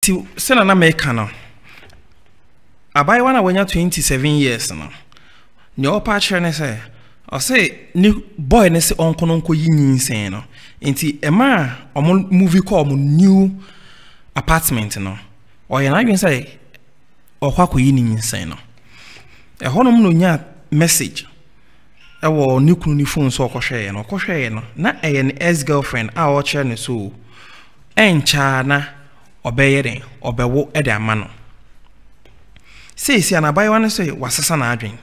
ti sena na meka no abai wana wanya 27 years no ne opa chere ne say o say ni boy ne se onkononko yi nyinsen no enti ema omo movie call omo new apartment no o ye na adwen say okwa ko yi nyinsen no e honom no nya message e wo ni kunu ni phone so okohwe no na eye ne ex girlfriend a o chere ne so encha na obeyere obewo e de ama no say anabai wan say wasasa na adwen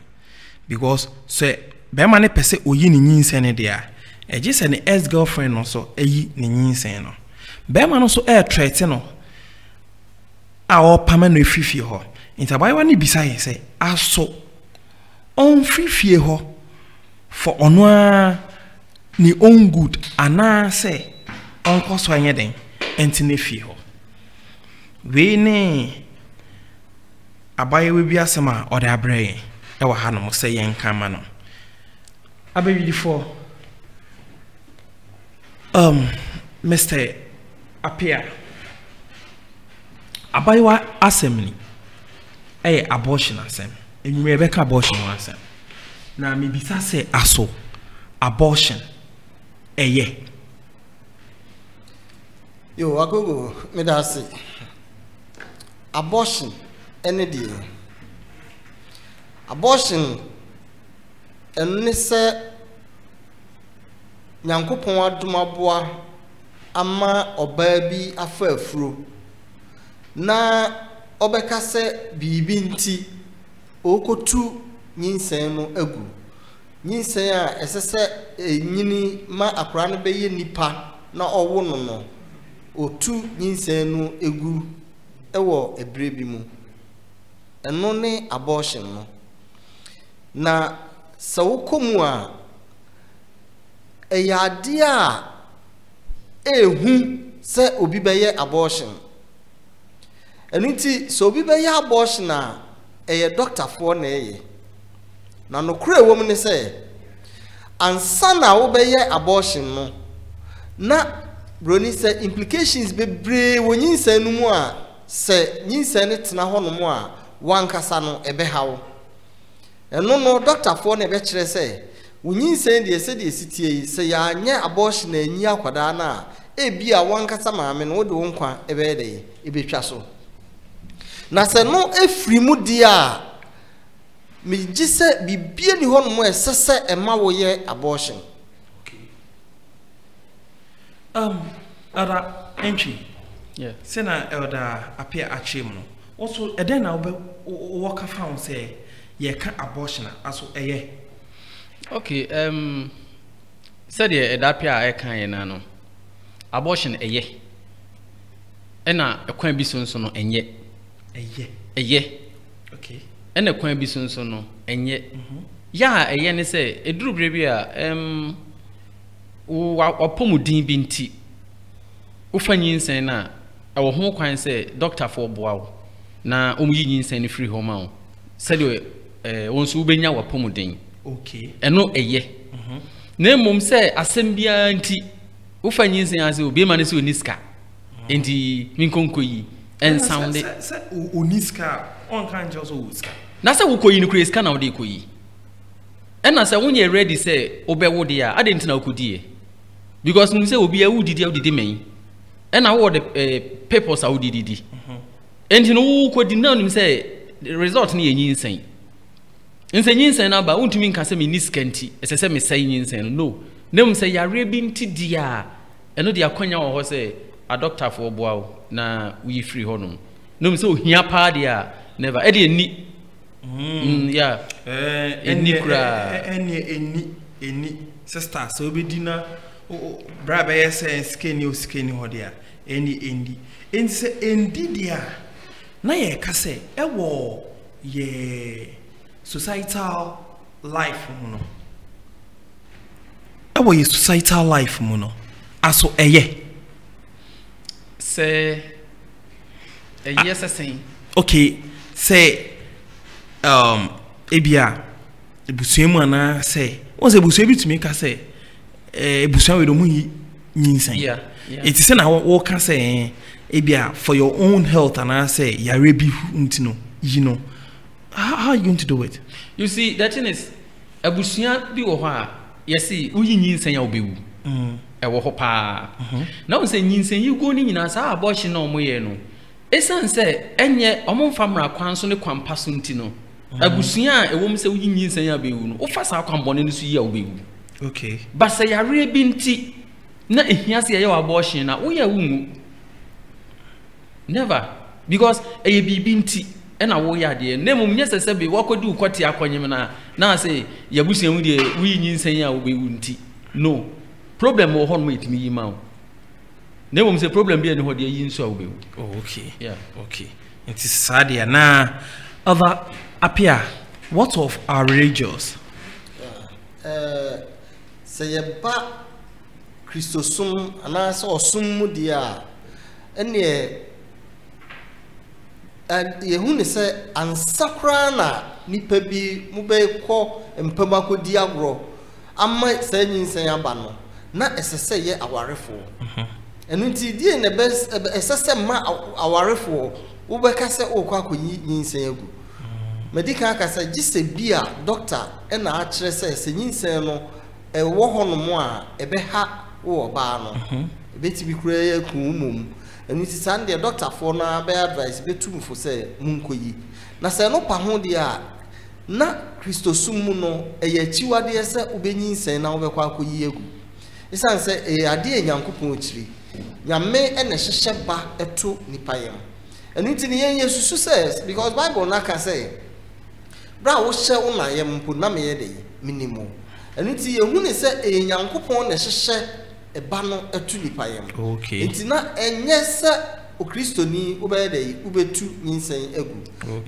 because say be ma ne pese oyi ni nyinsen ne dia e je se ne ex girlfriend no so eyi ni nyinsen no be ma no so e threat no a o pama no efifie ho intabai wan ni bisaye say aso on fifie ho for ono ni own good ana say on koso anye den entine fie ho we ne abaye we bi asema o da brɛ e wa ha no say yen kama no abayi for Mr. Apia abaye wa assembly abortion asem enwure be ka abortion asem na me bisa say aso abortion yo agogo me da say abortion any abortion enne se nyankopon adumaboa ama oba bi afa afuro na obeka se bibi nti okotu nyinsen no agu nyinsen a esese nyini ma akora no beye nipa na owo no otu nyinsen no egu ewo ebre bi mu eno ne abortion no na sawokomu a eyade a ehu se obi beye abortion enunti so obi beye abortion a eye doctor for na eye na no kure wo mu ne se ansa na wo beye abortion no na broni se implications bebre wonyinsa no mu a se nyinsa ne tena ho no mu a wankasa no ebe hawo eno no doctor for na ebe kire se wonyinsa de se de sitie se ya anya abortion na anyi akwada na ebi a wankasa maame no wo de wonkwa ebe de ebe twa so na se no efri mu dia me gise bibie ni ho no mo esese ema wo ye abortion ada entry sena elder Apia achim no also eden na wo ka fa say ye ka abortion aso eye okay said ye elder Apia e kan ye na no abortion eye ena ekwan bi so no enye eye okay ena ekwan bi so no enye ya eye ne say eduru brebi a wo pomudin bi nti wo fanyinsen na ewo ho kwan say doctor for boawo na omuyi nyinsen ni free home awo said won so ubenya wo pomudin okay eno eye na mum say asem bia nti wo fanyinsen ase obi ma ne se oniska enti minkonko yi en sound say oniska on kan just oniska na say wo koyi ni kreska na wo de koyi ena say wonye ready say obewo de a ade ntina okudie because nu say obi a wudidi men ena wo the papers a wudidi enti no wo kodi na nim say result na yenyinsen nsen na ba untumi nka say me niskanti esese me say nyinsen no nem say yare bi nti dia eno dia kwanya wo ho say a doctor for boawo na we free honum nem say ohia pa dia never e de ni yeah eni kura eni sister so be dina bra be say skeni ho dia eni say endi dia na ye ka say e wo ye societal life mu no e wo ye societal life mu no aso eye say yes say okay say ebia ebusuemu ana say won say ebusuemu bitumi ka say ebusuemu we do mu nyinsan it is na wo ka say ebia for your own health and I say yare bi ntino you know how are you going to do it? You see, that thing is abusua bi wo ho a yesi uyi nyinsen ya obewu e wo ho pa na won say nyinsen yi go ni nyina sa abortion na omo ye no esan say enye omo famra kwan so ne kwampa so ntino abusua e wo m say uyi nyinsen ya bewu no wo fa sa kwambone no so yi ya obewu. Okay, but say yare bi nti na ehia se ye abortion na wo ya wu never, because e bibi nti e na wo ya de na mum nya sese be wakodi ukoti akonyem na say yabusia mu de wi nyinsen ya wo be nti no problem wo ho no etimi yi ma wo na mum say problem be ne ho de yi nso a wo be. oh, okay, yeah, okay, it is sad here na other appear what of our religious say ye ba Christosum ana say osum mu dia ene yehune say ansakra na nipa bi mu be kɔ mpama kodi agro ama say nyinsen aba no na esese ye awarefo enu nti die ne be esese ma awarefo wo be ka say okwa akoyi nyinsen agu medical aka say gise bia doctor e na a kire say nyinsen no e wo hono a ebe ha wo ba no ebe ti bi kura ye kumum enu ti Sunday doctor for na be advice be tum for say munkoyi na say no pa ho de a na Christosum mu no eye chiwade se ubenyinsen na obekwa akoyi egu isan say e ade enyankopon chiri nyame ene hyehye ba eto nipa yem enu ti ne yen yesusu says because Bible na ka say bra wo hye wo na yem mpo na me ye de minimo enu ti yehu ne say enyankopon ne hyehye eba no etu nipa yem. Okay, nti na enye se o kristoni obe de ubetu nyinsen egu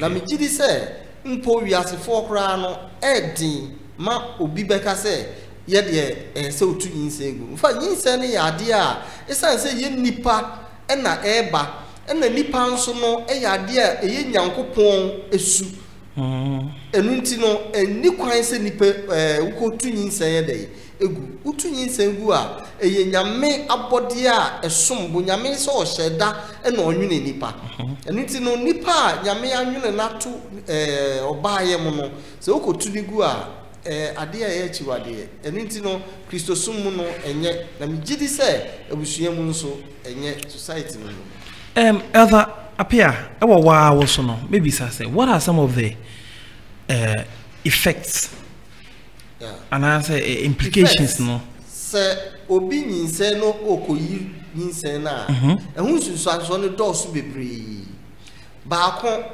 na me gidi se mpo wiasefo kra no edin ma obi beka se ye de se otu nyinsen egu mfa nyinsen ne yade a esan se ye nipa na eba na nipa nso no yade a ye nyankopon esu enu nti no eni kwan se nipa ukotu nyinsen ye de egu utu nyinsen egu a eye nyame abode a esombo nyame so ohyeda na onwene nipa enu nti no nipa nyame anwene natu obaaye mu no se ukotu nigu a ade a ye chiwade enu nti no Christosum mu no enye na migidi se abusua mu nso enye society no other appear ewa wa wo so no maybe say what are some of the effects and answer implications no se obi nyinsen no okoyi nyinsen na ehun susu no dose bebre ba ko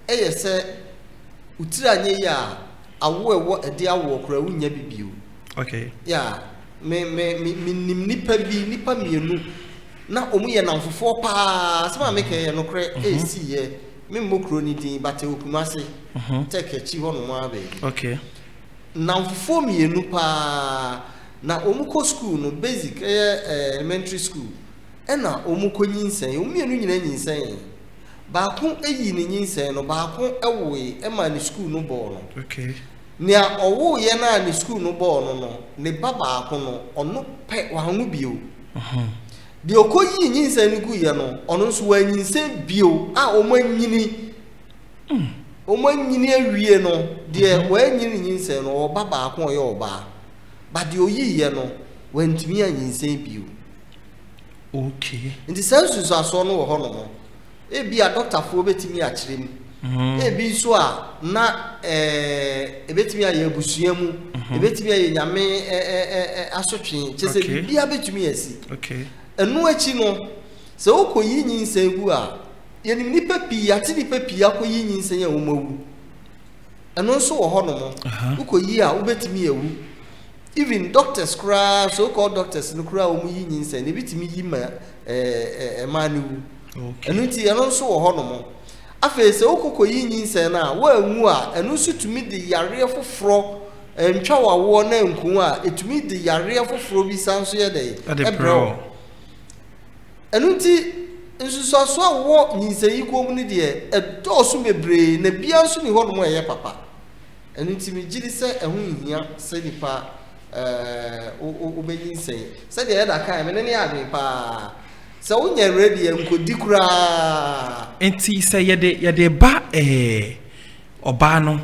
eye se utira anye ya awo ewo ede awo kora wunya bibio. Okay, yeah me nipa bi nipa mienu na omu ye namfofo pa se ma make ye no kre esi ye me mokro ni din bate okumase take chi ho no ma be. okay, namfofo mienu pa na omuko school no basic elementary school ena omuko nyinsen omienu nyina nyinsen ba ko eyi ni nyinsen no ba ko ewoe ema ni school no ball no. okay, nia owo ye na ni school no ball no ne baba ko no ono pe wa hu bio de okoyi nyinsen ni gu ye no ono nso wa nyinsen bio a omanyini awie no de wa nyini nyinsen no o baba ko ye oba ba de oyi ye no wantimi anyinsen bio. okay, nti sensus aso no wo ho no e bia doctor fo betimi a kirem e bi so a na ebetimi a ye abusua mu ebetimi a ye nyame asotwe chese bia betimi asi. okay, enu achi no se okoyi nyinsen gu a ye nipa pi ati nipa pi akoyi nyinsen ya wo mawu enu nso wo ho no ukoyi a ubetimi ewu even doctors cry so called doctors no cry omu yi nyinsen ne bitimi yi ma manu. okay, enu ti eno nso wo ho no mo afa se okokoyi nyinsen na wa anwu a enu so tumi de yare foforo ntwa wawo na nku a etumi de yare foforo bi sanso ye de ebro enu ti nsusuaso a wo nyinsen yi ko mu ne de edoso bebre na bia nso ni ho no mo ye papa enu ti mi gidi se ehun hia se nipa o benyinsen se de da kan me ne adwen pa So when you're ready, you could decra. Enti say yede ba obano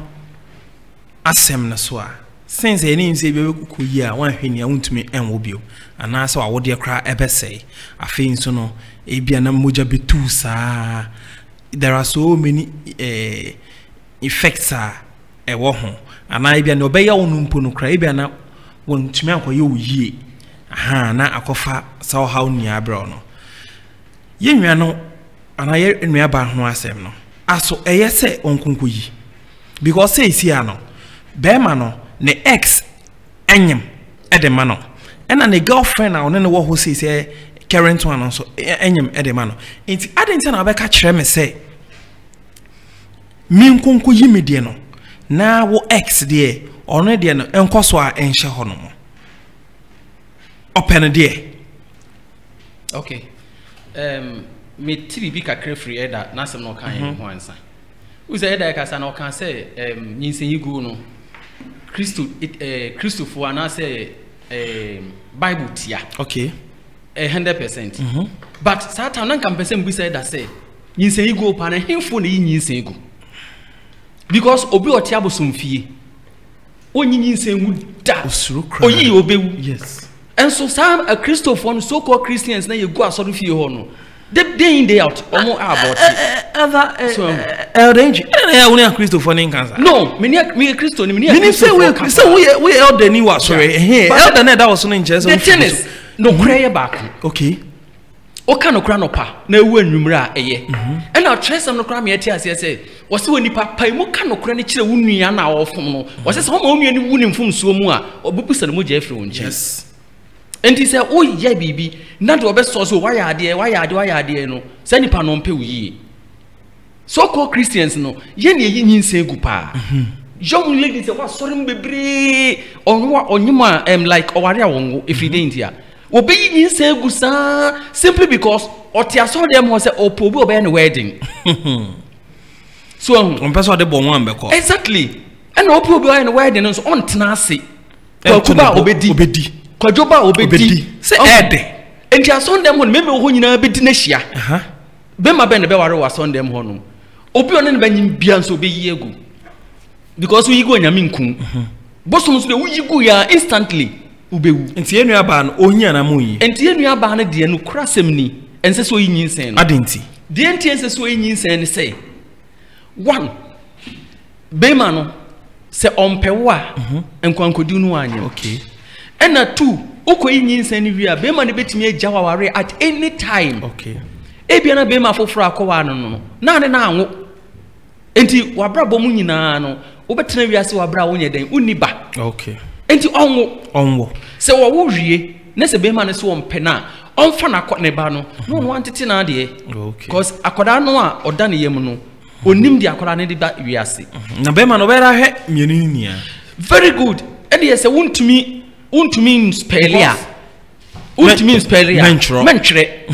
asem na so a since any say be ku yi a wan hwe ne wontumi enwo bio ana so awode kra ebesei afi nso no ebia na moja betu saa. There are so many effects ewo ho ana ebia na obeya wonumpo no kra ebia na wontumi akoye oyi aha na akofa saw how ni abro no yenwa no ana ye nua ba ho asem no aso eyese onkunku yi because say isi ano bema no ne ex enyem edema no ena ne girlfriend na one ne wo ho say current one so enyem edema no enti adenti na obeka kire me say mi nkunku yi me de no na wo ex de ono de no enkoso a enhye ho no mo open de okay me tiri bi kakra free eda na sem no kan ho ansa uze eda ka sa na kan say nyinsen yigu no Christopher na say Bible tia okay 100%. But Satan nan kan person bi say that say nyinsen yigu pa na hemfo na nyinsen yigu because obi otia bosomfie onyi nyinsen wu da oyi obewu yes and so some a Christopher so called Christians na yigu asoro fie ho no day in day out omo about range only Christopher in cancer no me Christo me say we elder ni wa sorry elder na that was no in Jesus the tennis no prayer back okay o kan okra no pa na ewu anwumra eye and na tresam no kra me ati ase say wo se woni papa mu kan okra ne kire wo nua na wo fom no wo se wo ma wo nua ni wu ni mfom suo mu a obubusa no mo je afre won chi yes and he said, oh, yeah, baby, not to best so why are there no? Send pa no pe wi. So called Christians no, ye ne yin say gupa. Young ladies say, what sorry bebre on you like owaria wongo if you didn't here. Obe yin say gusa simply because otia saw them was say opobi obe na wedding. So on person de bon one beko. Exactly. And opobi obe na wedding so on tenase. Kuba obedi. Kwajoba obedi se ede enti asondem ho meme ho nyina bedi na hia be ma be ne be ware wasondem ho no obi one ne banyim bia nso be yiegu because we yigu anyame nkun bosom so de we yigu ya instantly ubewu enti enu aba no ohia na mo yi enti enu aba na de no krasem ni ense so yinyin sen no adenti de enti ense so yinyin sen ne say one be ma no se ompewa enkwankodi nu anye okay and a two, Oko in Yin wi a bema ne betimi agya at any time. Okay. Ebia na bema fo fra akwa no. Na ne na anwo. Enti wabra bom nyina no, obetena wi ase wabra wo nyeden uniba. Okay. Enti onwo. Se wo wie, na se bema ne se wo mpe na, onfa na akwa ne ba no, no no antete na de. Okay. Because akoda no a oda ne yem no, onim de akoda ne de ba wi ase. Na bema no bera hwe mienu nia. Very good. Edi ye se untumi spelia mentre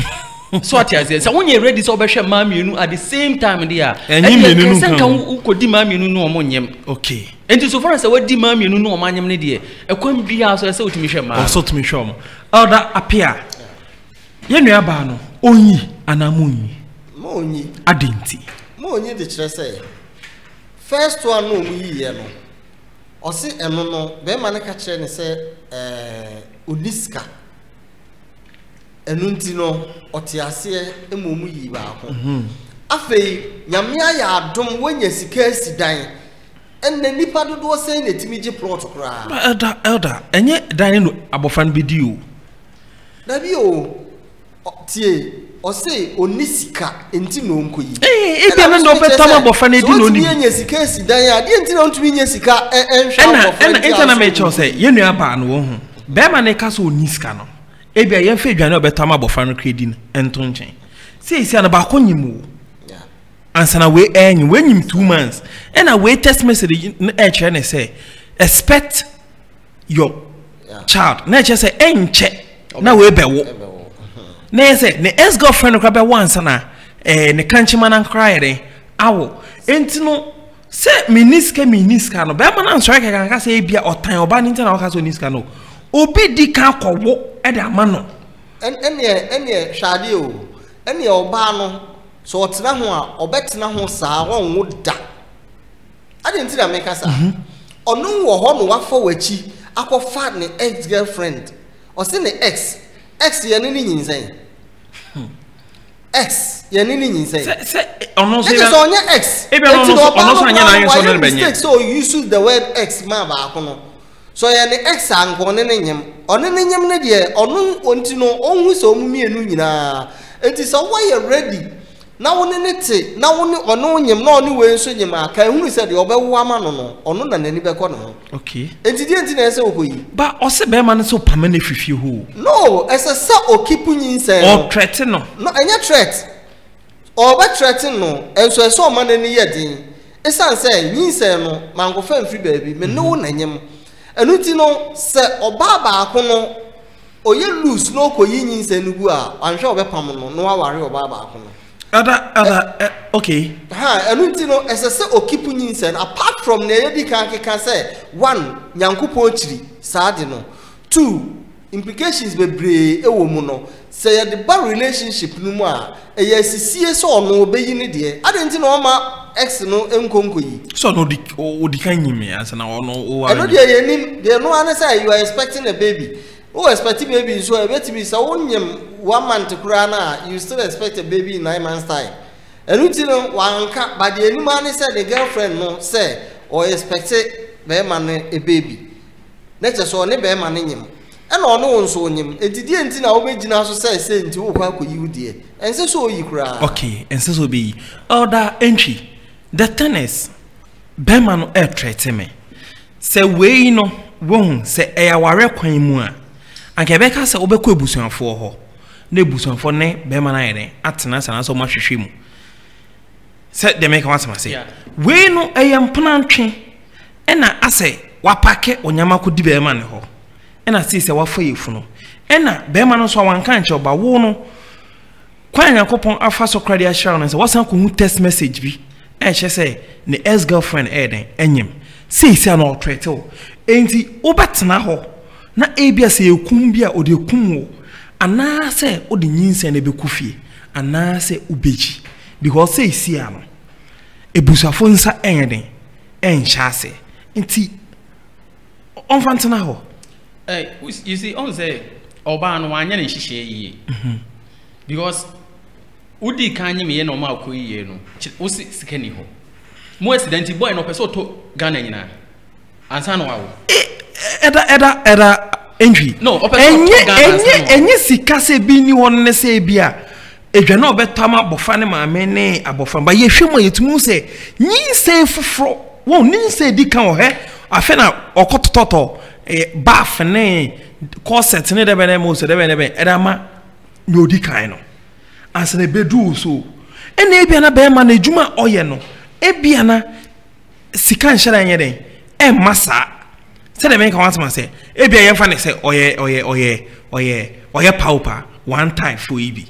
so ati azie se wonye ready so behwe ma mienu at the same time dia mienu kan ukodi ma mienu no omonyem okay enti so far as wadi ma mienu no omanyem ne de ekwam bia so se utumi hwe ma so tumi hwe mo elder apia ye nua ba no onyi anamunyi mo onyi adenti mo onyi de kire se first one no mu yiye no osi eno no be ma ne ka kire ne se oniska enunti no otiase emomu yi ba ho afei nyame aya adom wanya sika asidan enne nipa dodo se na timi gi plot kra elder enye dan no abofan bi di o da bi o tie ose onisika enti no nko yi bia me no betama abofan edi no ni wanya sika asidan a de enti na ntumi nya sika enhwa abofan enti na me cho se ye nua ba no wo hu be ma ne ka so oniska no ebia ye fa dwane obetama abofan no kredi ento nchen sei ana ba konyimu ansana we enyi we nyim 2 months and a we test message na say expect your child na say enche na we bewo na say ne ex girlfriend ko be once na ne kanchima na cry awo entino se miniska no be ma na strike kan ka say bia otan oba ni ntina ka so niska no obi di kan kowo e da ma no ɛne hwade o ɛne ɔbaa no so ɔtena ho a ɔbɛtena ho saa wɔn da ade ntira meka saa ɔno wɔ hɔ no wafa wachi akɔfa ne ex girlfriend ɔse ne ex yɛ ne nyinsɛn ex yɛ ne nyinsɛn sɛ ɔno so yɛ ɔnyɛ ex ɔno so anya na nso no bɛnyɛ mistake so use the word ex ma baako no so yɛ ne ex anko ne nyem ɔne ne nyem ne deɛ ɔno onti no ɔhu sɛ ɔmu mienu nyinaa enti sɛ wɔyɛ ready na wo ne te na wo ne ɔno nyem na ɔne wei nso nyem aka ehunu sɛ deɛ ɔbɛwo ama no ɔno na n'ani bɛkɔ ne ho okay enti deɛ enti na ɛsɛ okoyi ba ɔsɛ bɛrima no so pame ne fifie ho no ɛsɛ sɛ okipu nyinsɛn no ɔtrɛte no ɛnyɛ threat ɔbɛtrɛte no ɛnso ɛsɛ ɔma n'ani yɛ den ɛsan sɛ nyinsɛn no mankofa mfiri baabi me ne wo na nyem ɛno ti no sɛ ɔbaa baako no oyɛ loose na okoyi nyinsɛn no gu a anhwɛ ɔbɛpam no na waware ɔbaa baako no okay ɛno ti no ɛsɛ sɛ okipu nyinsɛn apart from na yɛdi kan keka sɛ one nyankopɔn kyiri saa de no two implications bebree ɛwɔ mu no sɛ yɛde ba relationship no mu a ɛyɛ asisie sɛ ɔno obɛyi ne deɛ ade nti na ɔma ex no nkonko yi so no odi kan nyime asa na ɔno ɛno deɛ yɛnim deɛ no ane sɛ you are expecting a baby who expect baby so ebetimi sɛ wonyem 1 month kura na you still expect a baby in 9 months time ɛno ti no wanka but the anima ne sɛ the girlfriend no sɛ or expect bɛrima no a baby na kyɛ so ne bɛrima no nyem ɛna ɔno nso onyem edidi enti na wobɛgyina so sɛ enti wo kwa koyi wo deɛ ɛnsɛ so oyi kura okay ɛnsɛ so obeyi other entry the tennis bɛrima no threat me sɛ wei no wɔn sɛ ɛyaware kwan mu a anka bɛka sɛ wobɛkɔ ebusuafoɔ hɔ na ebusuafoɔ ne bɛrima no ayɛ atena sana so mahwehwɛ mu sɛ de meka wasema sɛ wei no ɛyɛ mpenantwe ɛna asɛ wapake onyama ko di bɛrima ne hɔ ɛna sɛ sɛ wafa yefu no ɛna bɛrima no so wanka nkyɛ ɔba wo no kwan yakopɔn afa so krade ahyira no sɛ wasan ko hu text message bi ɛhyɛ sɛ ne ex girlfriend ɛden enyem sɛ na ɔtretew enti wobɛtena hɔ na ebia sɛ ekum bi a ode kum wo ana sɛ ode nyinsen na beku fie ana sɛ ubeji because say sia no ebusafo nsa enyeden enhya ase enti onfantena ho you see on say oba no anya ne hihye yiye because udi kanye me ye no ma akoyiye no wo sikani ho mo accident boy no person to Ghana nyina ansa no wawo Eda entry no enye sika se bi ni won ne se bi a edwa na obetama abofa ne maame ne abofa ba ye hwemu yetumu se nyinsen foforo won nyinsen di kan o he afa na okotototo baf ne corset ne de be ne mo se de be ne be eda ma nyodi kan no asene bedu so ene ebia na be ma na ejuma oye no ebia na sika nhara nye den masa say the man can want to say ebi a yemfa ne say oye pauper one time for ebi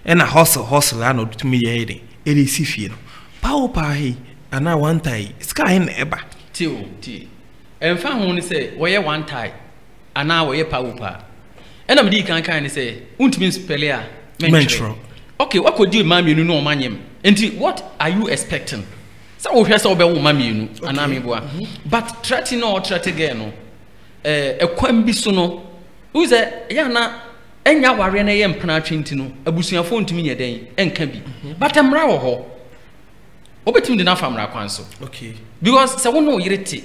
and a hustle and to me ye den e dey si fie no pauper he ana one time sky na eba ti emfa ho ne say oye one time ana oye pauper and am di kan ne say untimi spell a mentro okay what could you mami no manyem enti what are you expecting so we hear say obewo mami nu ana me boa but threatening or threat again no ekwan bi so no who say ya na enya ware na ye mpena twenti no abusuafo ntumi nye den enka bi but emra wo ho obetimi de na famra kwan so okay because say wo no yirete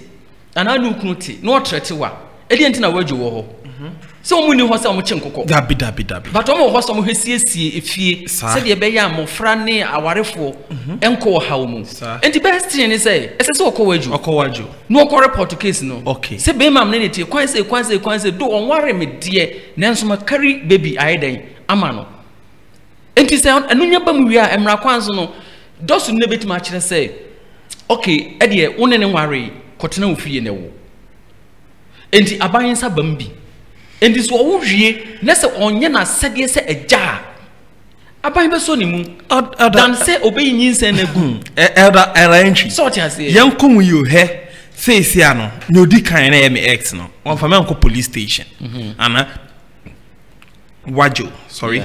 ana nu kunu te no threat wa edi enti na wadwo wo ho so omu ni ho say omu chenkoko dabi but omu ho so omu hesiesie efie say de be ya mofra ne awarefo enko hawo mu enti best thing ni say ese se okowaju no okọ report case no okay say be mam ne tie kwan say do onware me de nenso ma carry baby ayeden ama no enti say anunya ba mu wi a emra kwan so no dosu ne betima kire say okay e de wone ne nware kotena ofie ne wo enti abansa bambi enti so wo hwie na se onye na sade se agya aban be so ni mu dan se obeyi nyinsen na gu elder entry so ti ase yankum you he say ano no di kan na me ex no on fa me police station ana wajo sorry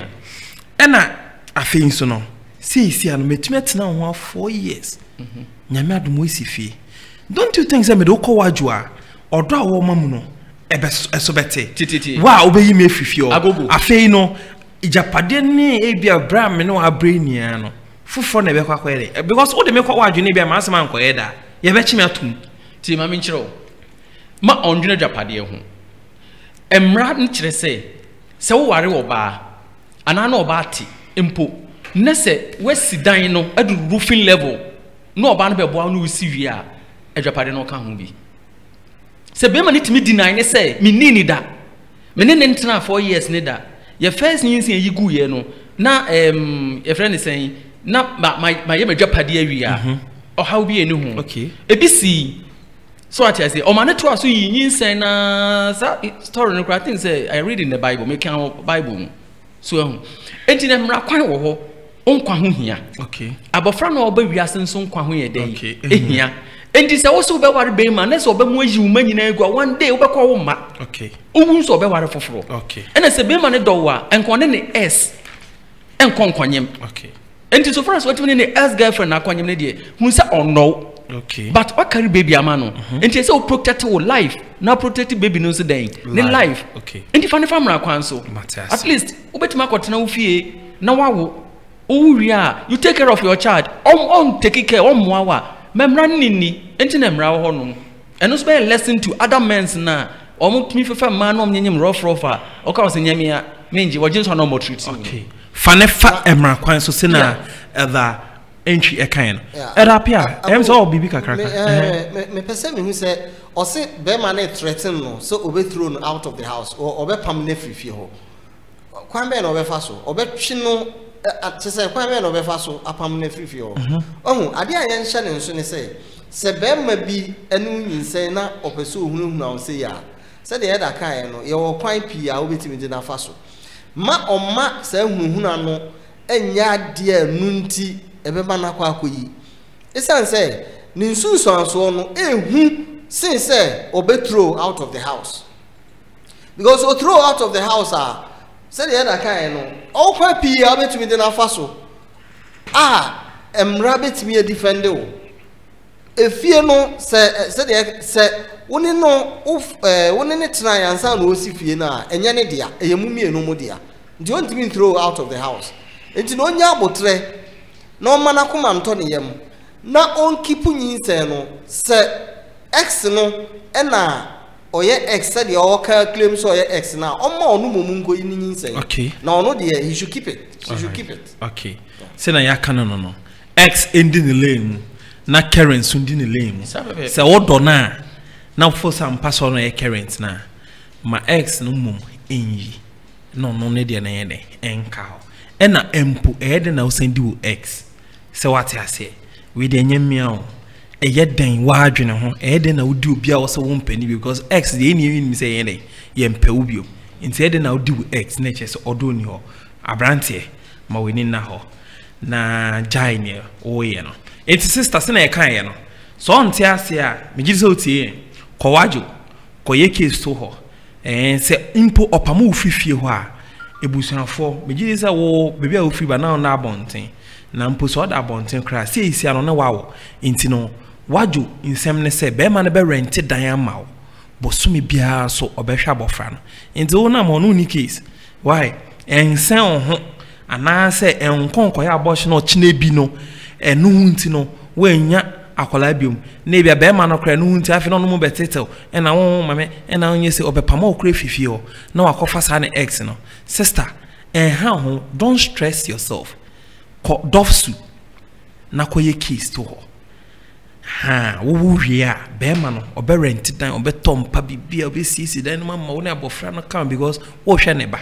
ena afei so no see anu metumi atena ho 4 years nyame adomo isifie don't you think say me do ko wajo a odo a wo mamu no esobete wa obeyi me fifio afei no ijapade ne ebia bram no abrania no fufo na ebekwa kwere because o de me kwa wajo ne bia ma asema nkoye da ye be chimi atum ti ma me nchiro ma ondwene japade ho emra nchire se wo ware wo ba ana na oba ati empo ne se wesidan no adu roofing level no oba no be boa no usi wi a adwapade no ka ho bi se be ma ne timi deny ne se me ni da me ne ntena 4 years ne da ye first nyinsi yi gu ye no na ye friend say na my ye madwapade awi a o how bi eni ho okay ebisi so I say o ma ne to aso yi nyinsen na story no I think say I read in the Bible make an Bible so enti na mra kwan wo ho onkwa ho hia okay abofra na oba wiase nso nkwa ho ye den ehia enti se wo so be ware be ma na se oba mu ayi wo manyina egua one day wo be kwa wo ma okay owu so oba ware foforo okay ena se be ma ne do wa enkone ne s enkonkwanyem okay enti so far as what ne s girlfriend na kwanyem ne de hu se ono okay but what carry baby amano enti se o protect your life na protect baby no so den ne life okay enti fa ne famra kwan so at least obetima akotena wo fie na wawo owuri a you take care of your child on take care moawa memra nini enti na memra ho no eno so be lesson to other men's na omutumi fefa ma na omnyem rofa oka wo se nyamia menji wo jinso no mo treat okay fa ne fa emra kwan so se na the entry ekan era pia em so bibi kakraka me pese me hu se o se be ma na threaten no so obe throw no out of the house or obe pam na frifie ho kwan be na obe fa so obe twi no atese kwan be na obe fa so apam na frifie ho ohu ade a ye nhye ne nso ne se be ma bi enu nyinsen na opese ohunu na o se ya se de eda kan no ye wo kwan pi a obetimi de na fa so ma oma se hunhuna no enya de anu nti ebeba na kwa akoyi esan say ni nsusu anso no ehu sin say obethrow out of the house because o throw out of the house say the other kind no o kwa pi a betumi de na faso emra betumi defend o efie no say the say woni no woni ne tena yansa no osifie na enye ne dia eyemu mienu mu dia ndi on timi throw out of the house enti no nya abotre no mana kuma nto ne yam na on kipu nyinse no se x no na oye x se de o ka claim so oye x na o ma onu momu nko yin nyinse okay na onu de he should keep it okay se na ya kana no x ending the lane na current sundi ne lane se odo na for some person no current na ma x no mum enyi no ne de na ye de enka ena empo ede na usendi wo x se wate ase we de nyamia o eye den wa adwene ho ede na udi obi a wo se wo mpani because x de eni mi se yen ye mpewu bio nti ede na udi wo x na che se odo ni ho abrante ma we ni na ho na jaine o ye no enti sister se na ye kan ye no so nti ase a me gi se otie ko wajo ko ye case to ho se impo opamu ofifie ho a ebusuafo megide se wo bebia wo free ba na abonten na mpo so da abonten kra se isi ano na wawo enti no wajo insem ne se be ma ne be rent dan amawo bosumi bia so obehwa bofra no enti wo na mo no ni case why ensen ho ana se enkonko ya abosh no chine bi no enu nti no wanya akola biom na bia be ma no kra nu nti afi no no mo betetel na wo mame na onye se obepama okra fifi ho na wakofa sa ne ex no sister ho don't stress yourself ko dofsu na koye case to ho wo hia be ma no obe rent dan obe tompa bibia obe sisi dan no ma wo na abofra no kan because wo hwe ne ba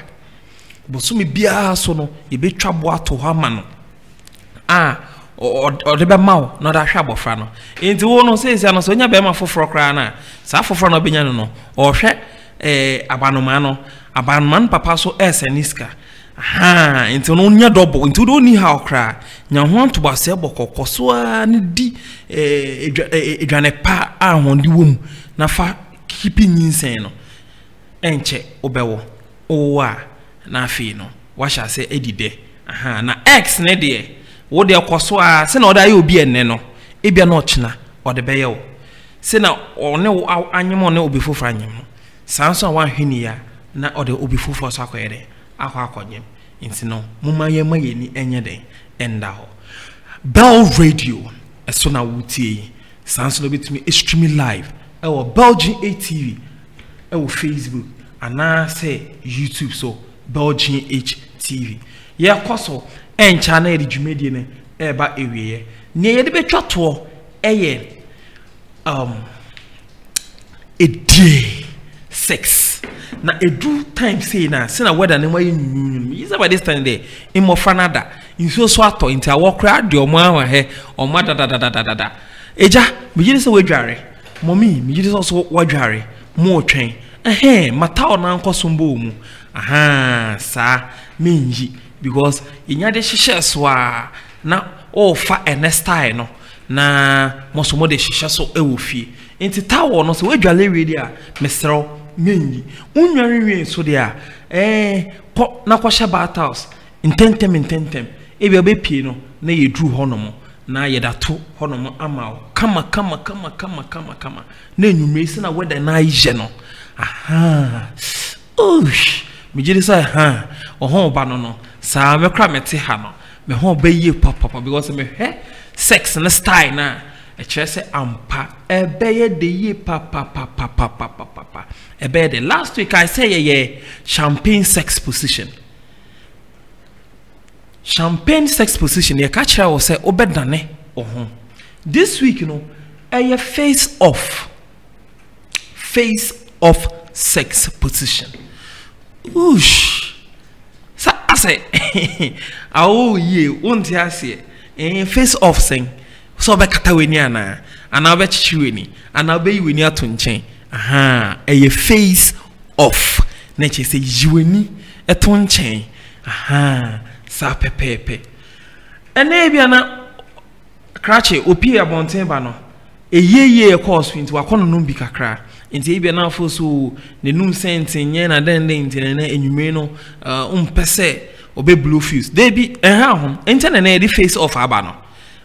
bosumi bia so no ye betwa bo ato ho ama no o de be mawo no da hwa abofra no enti wo no sei no so nya be ma foforo kra na sa foforo no benya no o hwe abanman papa so eseniska enti no nya double enti do ni ha okra nya ho anto ba se bokoko so a ne di edwane pa ahondi wom na fa keeping insane no enche obewo o na afi no wa sha se edide aha na x ne de wo de koso a se na oda ye obi enne no ebia na ochina ode beye wo se na one anyemo ne obi fofo anyem no sanso wa hwini ya na ode obi fofo so akoyede akonyem nti no mumma ye mayeni enye den enda ho Bell Radio eso na wutie sanso no betumi streaming live ewo Belgian ATV ewo Facebook ana say YouTube so Belgian HTV ye koso encha na edi dwumedie ne eba ewiye ne ye de betwa to eye a day 6 na edu time say na se na weather ne mayi nyunyum is about this time there in mo Canada in so ato into a walk crowd de omo awa he omo da eja me gidi se wadware mommy me gidi so wadware mo twen mata ona nkosombo mu aha sa menji because inya de hihye so a na o fa ene style no na mosomo de hihye so ewo fie enti tawo no so wadwale we dia mesrew menji unware we so dia ko na ko hye battles intentem ebi obepie no na yedru honomo na yedato honomo ama kama na enwumre se na weda na ayje no aha ush me jiri say ha ohon ba no sa me kra mete ha no me ho ba ye papa because me he sex na style na e kire say ampa e be ye de ye papa e be the last week I say ye champagne sex position ye catch her say obedane ohon this week you know a face off sex position Oosh sa ase awo ye wonti ase face off sing so be kataweni ana be chichiweni ana be yiweni ato nchen aha a face off na che say yiweni eto nchen aha sa pepepe ene bia na krache opi abonten ba no eyeye course nti wakono no bi kakra nti bia na afo so ne num sente nye na den nti na enwume no umpese obe blue fuse dey bi ho nti na na face off aba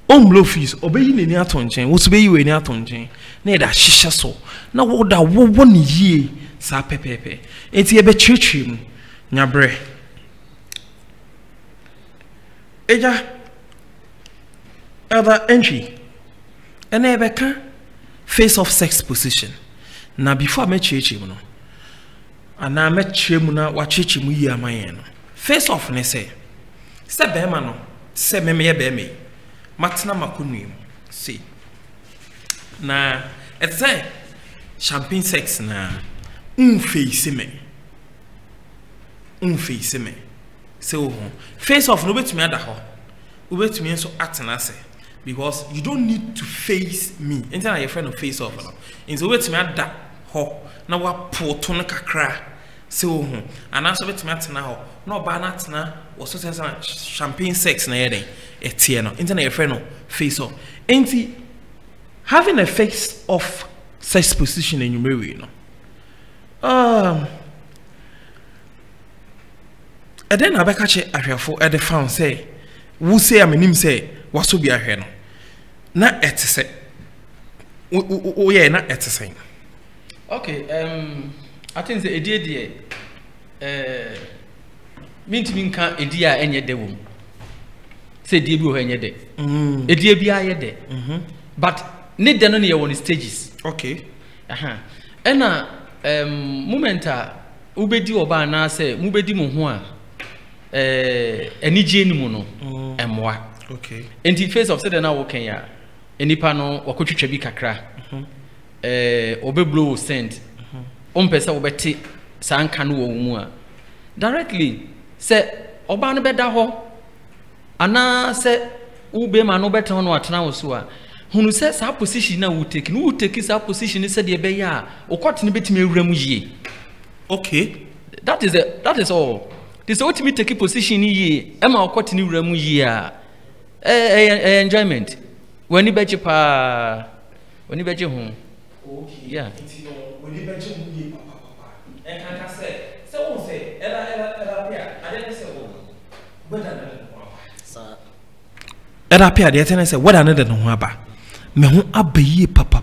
no blue fuse obe yi neni atonchen wo so be yi we ni atonchen na e da hihye so na wo da wo ne yie sa pepepe nti e be chirchiri mu nyabre eja other entry and ebeka face of sex position na before me cheche mu no ana me chemu na wa cheche mu yi amaye no face off ne se be ma no se me ye be me matna makunu see na et say champagne sex na face me so face off no betumi ada ho obetumi so atena se because you don't need to face me enter na your friend of face off no in so betumi ada ho na wa poto no kakra so ana so betumi atena ho no ba na atena wo so say champagne sex na yeden etie no enter na your friend no face off enti having a face off sex position in your way no and then abeka che ahwefo e de found say wo say amanim say waso bi ahwe no na etese o ye na etese okay I think say edie mintimi nka edi a enye de wom say die bi o enye de edie bi a ye de but ne de no ne ye won stages okay ena moment a ubedi oba na say mubedi mo ho a enije ni mu no emwa okay enti face of say na wo kan ya enipa no wakotwetwa bi kakra obeblo send ompesa obeti sanka no wo mu a directly say oba no beda ho ana say ube ma no beta no atena wo so a hunu say sa position na wo take sa position say de be ya okot ne betime ewuram yie okay that is all this ultimate take position yie e ma okot ne ewuram yie a enjoyment when you bet pa when you bet ho okay yeah when you bet yie papa e kan ka say won say ela ɛda pe adeɛ tene sɛ wada ne de ne ho aba me ho abayi papa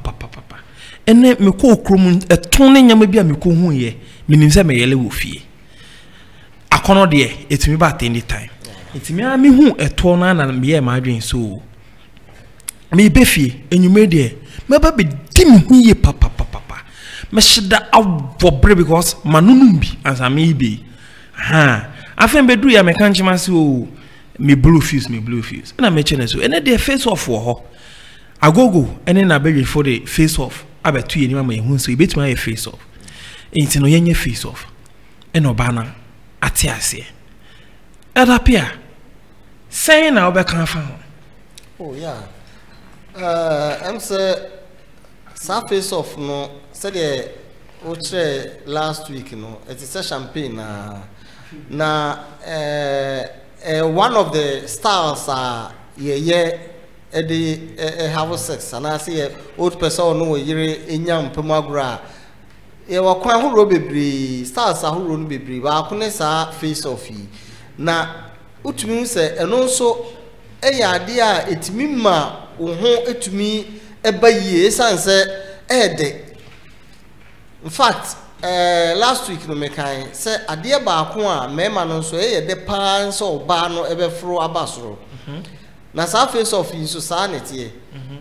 ene me ko okrom eton ne nyama bi a me ko hu ye menim sɛ me yele wo fie akono de etimi ba any time etimi a me hu eto na na me ye ma adwen so me be fie enyume de me ba be di me hu ye papa me shida awobere because manunum bi ansa me be ha afen be du ya me kan chima se o me blue fuse na me chene so ene de face off wo ho agogo ene na be for the face off abetu ye ni mama ehun so ibetuma ye face off enti no yenye face off ene oba na ate ase edapia say na obeka fa oh yeah am say sa face off no say the otre last week no it is a champagne na one of the stars are have sex and I see old person no yire enyam pemagra e wakwan horo bebre stars ahoro no bebre ba akone sa face off na utumi se eno nso eyade a etimi ma wo ho etumi ebayie sanse ede in fact last week no mekan se ade ba ko a mema no nso eyede pan so ba no ebefro abasoro na sa face off in society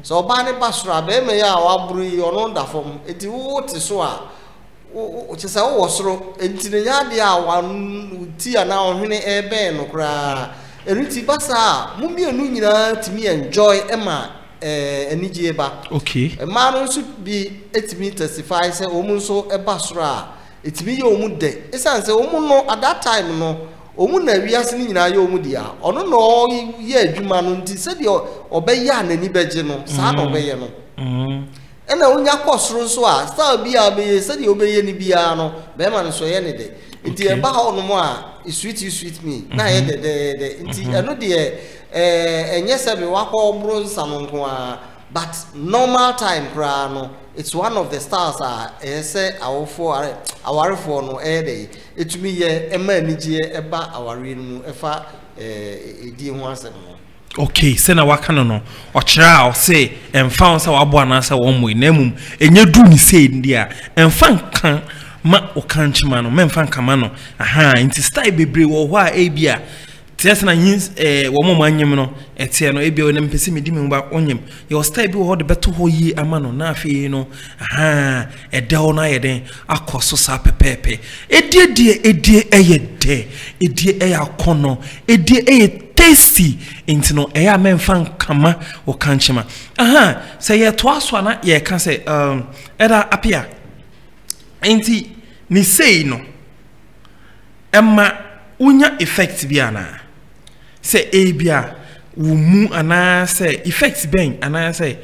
so ba ne basura be me ya waburu yi ono nda fom eti wo ti so a o ti sa wo soro enti ne ya de a wan ti ana ohwene ebe no kra eriti basa mu mienu nyina timi enjoy ema enije ba okay ma no nso bi etimi testify say o mu nso e basura etimi ye o mu de esan say o mu no at that time no omu na wiase ni nyina ye omu dia ono no ye adwuma no nti se de obeye anani beje no saa na obeye no ena onya kosoro nso a saa bia be se de obeye ni bia no be ma no so ye ne de nti e ba ho no mo a sweet me na ye de nti eno de enye se be wakọ bro nsano nko a but normal time kra no it's one of the stars say awarefo no dey etumi ye ema anigye eba aware no efa edi ho asem no okay se na waka no o kira o say emfa on say wabo anasa wo mo enamum enye du ni say ndia emfa nkan ma o kan chima no memfa nkama no aha inti style bebre wo ho a ebia tiasa na yin wo mo anyem no etie no ebia onem pese medi me ba onyem your style bi wo de beto ho yi ama no na afi no aha edawo na yeden akoso sa pepepe edie eyede edie eyakono edie eye tasty intino eya memfa nkama o kanchema aha say ye to aso na ye ka say eda apia enti ni say no emma unya effect bi ana say ebia wo mu ana say effect ben ana say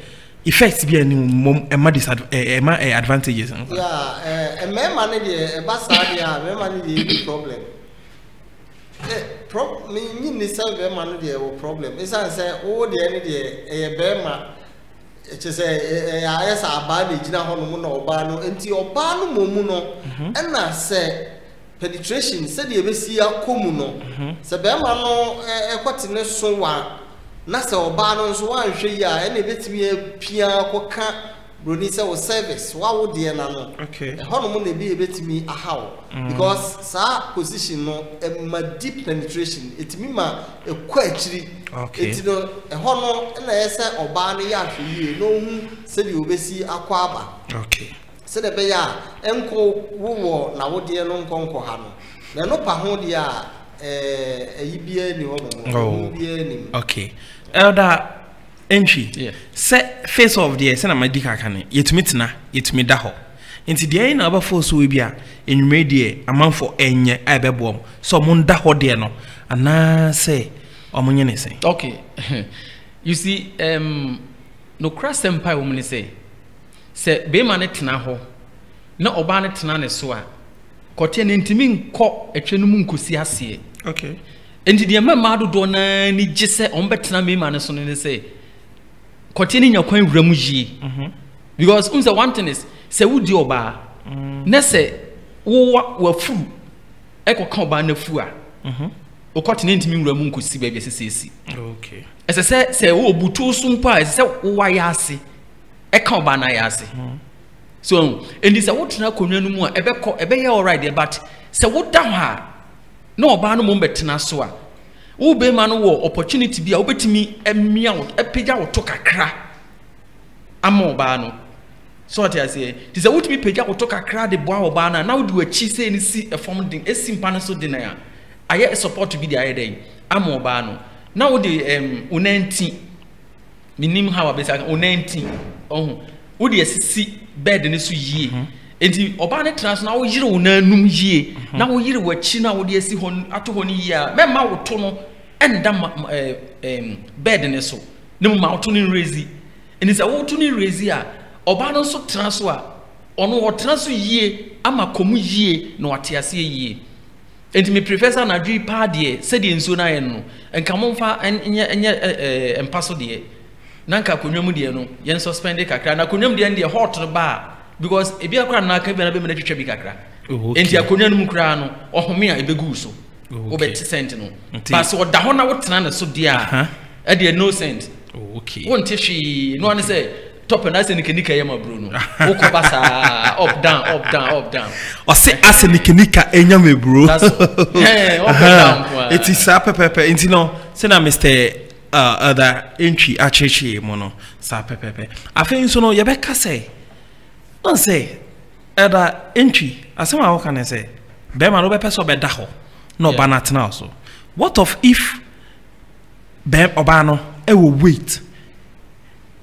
effect bi ani mom emma emma advantages yeah emma ne de ba sa dia emma ne de problem me ni say emma ne de problem isa say wo de ne de be ma che say ya sa ba de gina ho no mu na oba no enti oba no momu no na say penetration said the ebesi akomu no se be ma no ekwati ne so wa na se oba no so wa hwe yi a na ebetimi apia koka broni se wo service wa wo de na no okay ho no mo na bi ebetimi ahaw because sa position no ma deep penetration etimi ma ekwa akiri okay enti no ho no na yese oba no ya hwe yi no hu se the obesi akwa aba okay se de be ya enko wo na wo de no nkonko ha no na no pa ho de a ayibia ni ho mo bia ni okay elder entry yeah se face of the se na madika kan yetumi tena yetumi da ho nti de na aba fo so we bia enwume de amanfo enye abebom so mo nda ho de no ana se omonye ne se okay you see no cross empire woman say be man tena ho na oba ne tena ne so a kote ne ntimi nko etwenu mu nkosi ase okay enti de mama dodo na ni gise on betena me man so ne say kote ne nyakwan wuramu yi because unse one thing is say wudi oba na say wo fu ekoka oba na fu a okɔtene ntimi nwura mu nkosi baabi esesesi okay ɛsɛ wo obutu so mpa ɛsɛ wo wayɛ ase ɛka oba na yɛ ase so endi sɛ wo tena konwa no mu a ɛbɛyɛ alright but sɛ wo da hɔ a na oba no mo mbɛtena so a wo be ma no wo opportunity bi a wobɛtimi emia wo epagya wo to kakra ama oba no so what I say this a wotumi pagya wo to kakra de boa oba na wo de wachi sei ni si efom din esi mpa no so din ya aye support bi de aye den ama oba no na wo de unanti minim how abesa unanti wo de asisi bed ni so yie enti oba ne trans na wo yire wo nanum yie na wo yire wachi na wo de asi hon ato hon yie a mema wo to no enda bed ne so ne mu ma wo to ne rezi enti sɛ wo to ne rezi a oba no so trans so a ono wo trans so yie ama komu yie na wate ase yie enti me professor na dwi pa de sɛ de nso na yɛ no enka momfa enye empaso de nanka konwam de no yen suspend kakra na konwam de hot no ba because ebi akra na aka bi na be me twetwa bi kakra enti akonwa no mu kra no ohome a ebegu so obet cent no ba so da ho na wo tena na so de a e de no cent okay won te hwe no ane say top na se nika yema bro no wo ko basa up down o se ase nika enya me bro that's up down it is pepe enti no se na Mr other entry acheche mo no sa pepe afen so no ye be ka say on say other entry asema wo kan say be ma no be person be da ho no ba na tena so what of if be oba no e wo wait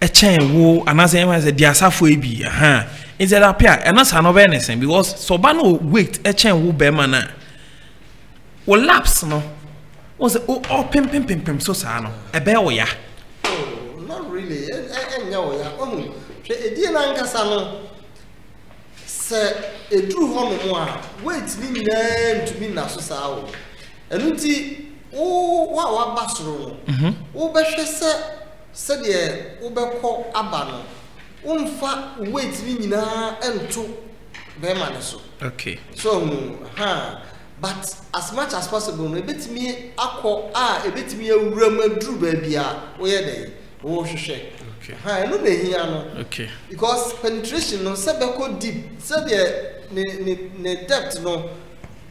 a chain wo anase em say dia safo ebi is that appear and that's no anything because so ba no wait a chain wo be man na wo lapse no was oh pim so sa no e be wo ya not really enya wo ya hwe edi na nkasa no se eduru ho no mo a wait ni nyina ntumi na so sa wo enu ti wa basoro no wo be hwe se de wo be kɔ aba no umfa wait ni nyina ento be ma ne so okay so but as much as possible no ebetimi akɔ ebetimi awura maduru ba bia wo ye dey wo hwehwe okay no na hia no okay because penetration no se be kɔ deep se de ne depth no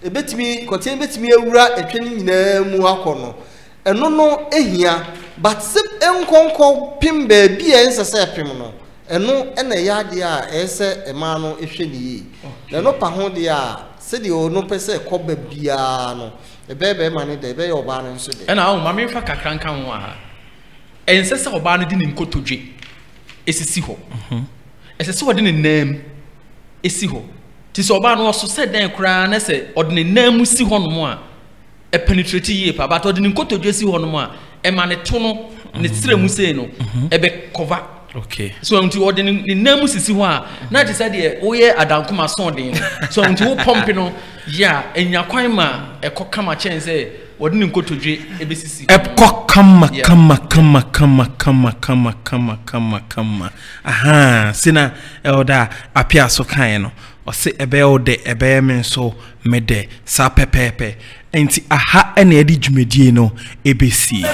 ebetimi kote ebetimi awura etwe ni nyina mu akɔ no eno no ehia but se enkonko pim ba bia ensese pim no eno ena ya de a ese ema no ehwe ni yi na no pa ho de a se de o no pese ko ba bia no ebebe ma ne de ebe yo ba no nso de ena o ma me fa kakranka ho a ensese oba no de ne nkotodwe esisi ho esese wo de ne nam esi ho ti se oba no so se den kra na se o de ne nam si ho no mo a e penetrate yi pa but o de ne nkotodwe si ho no mo a e ma ne to no ne sire mu sei no e be cover okay so unti wo de ne nam sisi ho a na te say de wo ye adankoma so den so unti wo pomp no ya enya kwan ma e kokama chen say wo de ne nkotodwe e be sisi e kama aha sina elda apia so kan no o se ebe o de ebe men so mede sa pepepe enti aha ene edi dwumedie no ebesi